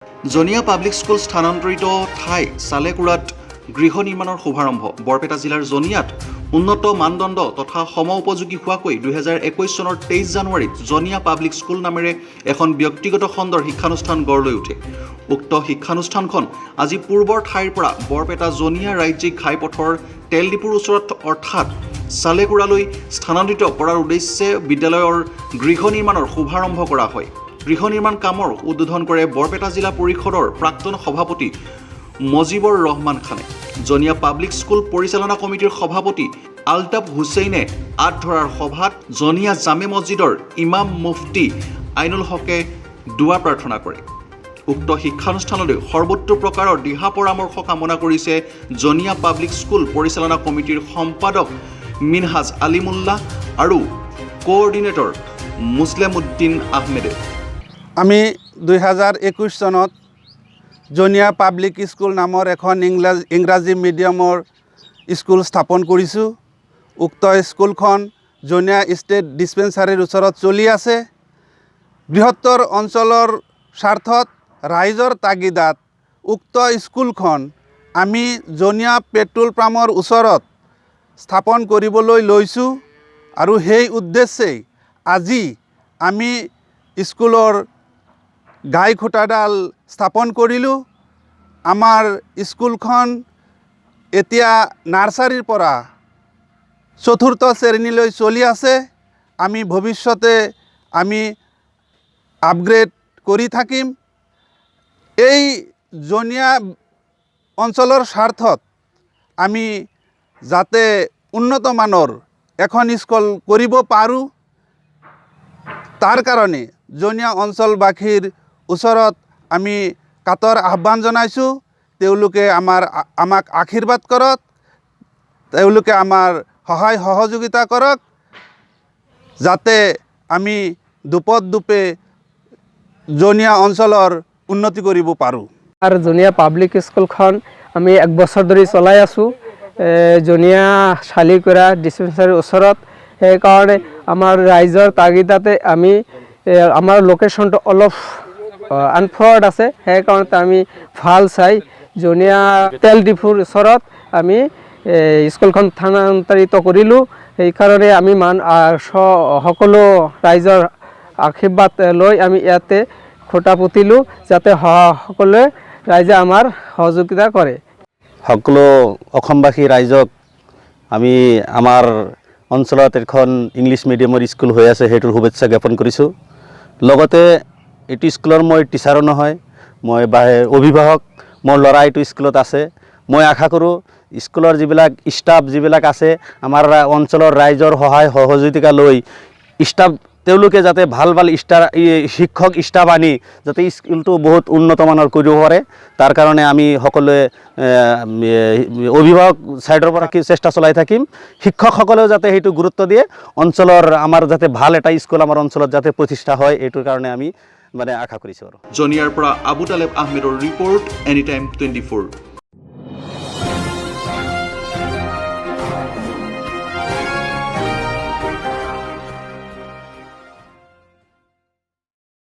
জনিয়া public school স্থানান্তৰিত ঠাই চালেকুৰাত গৃহ নিৰ্মাণৰ শুভাৰম্ভ। বৰপেটা জিলাৰ জনিয়াত উন্নত মানদণ্ড তথা সম উপযোগী হোৱাকৈ 2021 চনৰ 23 জানুৱাৰীত জনিয়া পাব্লিক স্কুল নামেৰে এখন ব্যক্তিগত খণ্ডৰ শিক্ষানুষ্ঠান গঢ় লৈ উঠে। উক্ত শিক্ষানুষ্ঠানখন আজি পূৰ্বৰ ঠাইৰ পৰা বৰপেটা জনিয়া ৰাজ্যিক ঘাইপথৰ তেল ডিপুৰ ওচৰত অৰ্থাৎ চালেকুৰালৈ স্থানান্তৰিত কৰাৰ উদ্দেশ্যে বিদ্যালয়ৰ গৃহ নিৰ্মাণৰ শুভাৰম্ভ কৰা হয়। গৃহ নিৰ্মাণ কামৰ উদ্বোধন কৰে বৰপেটা জিলা পৰিষদৰ প্ৰাক্তন সভাপতি মজিবৰ ৰহমান খানে। জনিয়া পাব্লিক স্কুল পৰিচালনা কমিটিৰ সভাপতি আলতাফ হুছেইনে আঁত ধৰাৰ সভাত জনিয়া জামে মছজিদৰ ইমাম মুফতি আইনুল হকে দুৱা প্ৰাৰ্থনা কৰে। উক্ত শিক্ষানুষ্ঠানলৈ সৰ্বত্ৰ প্ৰকাৰৰ দিহা পৰামৰ্শ কামনা কৰিছে জনিয়া পাব্লিক স্কুল পৰিচালনা কমিটিৰ সম্পাদক মিনহাজ আলিমুল্লাহ আৰু কোঅৰ্ডিনেটৰ মুছলেম উদ্দিন আহমেদে। আমি 2021 চনত জনিয়া পাব্লিক স্কুল নামৰ এখন ইংৰাজী মিডিয়ামৰ স্কুল স্থাপন কৰিছোঁ। উক্ত স্কুলখন জনিয়া ষ্টেট ডিছপেঞ্চাৰীৰ ওচৰত চলি আছে। বৃহত্তৰ অঞ্চলৰ স্বাৰ্থত ৰাইজৰ তাগিদাত উক্ত স্কুলখন আমি জনিয়া পেট্ৰল পাম্পৰ ওচৰত স্থাপন কৰিবলৈ লৈছোঁ আৰু সেই উদ্দেশ্যেই আজি আমি স্কুলৰ গাই খুঁটাডাল স্থাপন কৰিলোঁ। আমাৰ স্কুলখন এতিয়া নাৰ্চাৰীৰ পৰা 4ৰ্থ শ্ৰেণীলৈ চলি আছে। আমি ভৱিষ্যতে আপগ্ৰেড কৰি থাকিম। এই জনিয়া অঞ্চলৰ স্বাৰ্থত আমি যাতে উন্নত মানৰ এখন স্কুল কৰিব পাৰোঁ, তাৰ কাৰণে জনিয়া অঞ্চলবাসীৰ ওচৰত আমি কাতৰ আহ্বান জনাইছোঁ। তেওঁলোকে আমাক আশীৰ্বাদ কৰক, তেওঁলোকে আমাৰ সহায় সহযোগিতা কৰক, যাতে আমি দুপে জনিয়া অঞ্চলৰ উন্নতি কৰিব পাৰোঁ। আৰ জনিয়া পাব্লিক স্কুলখন আমি 1 বছৰ ধৰি চলাই আছোঁ জনিয়া শালিকৰা ডিছপেঞ্চাৰীৰ ওচৰত। সেইকাৰণে আমাৰ ৰাইজৰ তাগিদাতে আমি আমাৰ লোকেশ্যনটো অলপ আনফৰ্ড আছে। সেইকাৰণে আমি ভাল চাই জনিয়া তেল ডিপুৰ ওচৰত আমি স্কুলখন স্থানান্তৰিত কৰিলোঁ। সেইকাৰণে আমি সকলো ৰাইজৰ আশীৰ্বাদ লৈ আমি ইয়াতে খুঁটা পুতিলোঁ, যাতে সকলোৱে ৰাইজে আমাৰ সহযোগিতা কৰে। সকলো অসমবাসী ৰাইজক আমি আমাৰ অঞ্চলত এখন ইংলিছ মিডিয়ামৰ স্কুল হৈ আছে সেইটোৰ শুভেচ্ছা জ্ঞাপন কৰিছোঁ। লগতে এইটো স্কুলৰ মই টিচাৰো নহয়, মই অভিভাৱক। মোৰ ল'ৰা এইটো স্কুলত আছে। মই আশা কৰোঁ স্কুলৰ যিবিলাক ষ্টাফ যিবিলাক আছে আমাৰ অঞ্চলৰ ৰাইজৰ সহায় সহযোগিতা লৈ ষ্টাফ তেওঁলোকে যাতে ভাল শিক্ষক ষ্টাফ আনি যাতে স্কুলটো বহুত উন্নত মানৰ কৰিব পাৰে, তাৰ কাৰণে আমি সকলোৱে অভিভাৱক ছাইডৰ পৰা চেষ্টা চলাই থাকিম। শিক্ষকসকলেও যাতে সেইটো গুৰুত্ব দিয়ে, অঞ্চলৰ আমাৰ যাতে ভাল এটা স্কুল আমাৰ অঞ্চলত যাতে প্ৰতিষ্ঠা হয়, এইটোৰ কাৰণে আমি আশা কৰিছোঁ। জনিয়াৰ পৰা আবু তালেব আহমেদৰ ৰিপৰ্ট, এনিটাইম 24।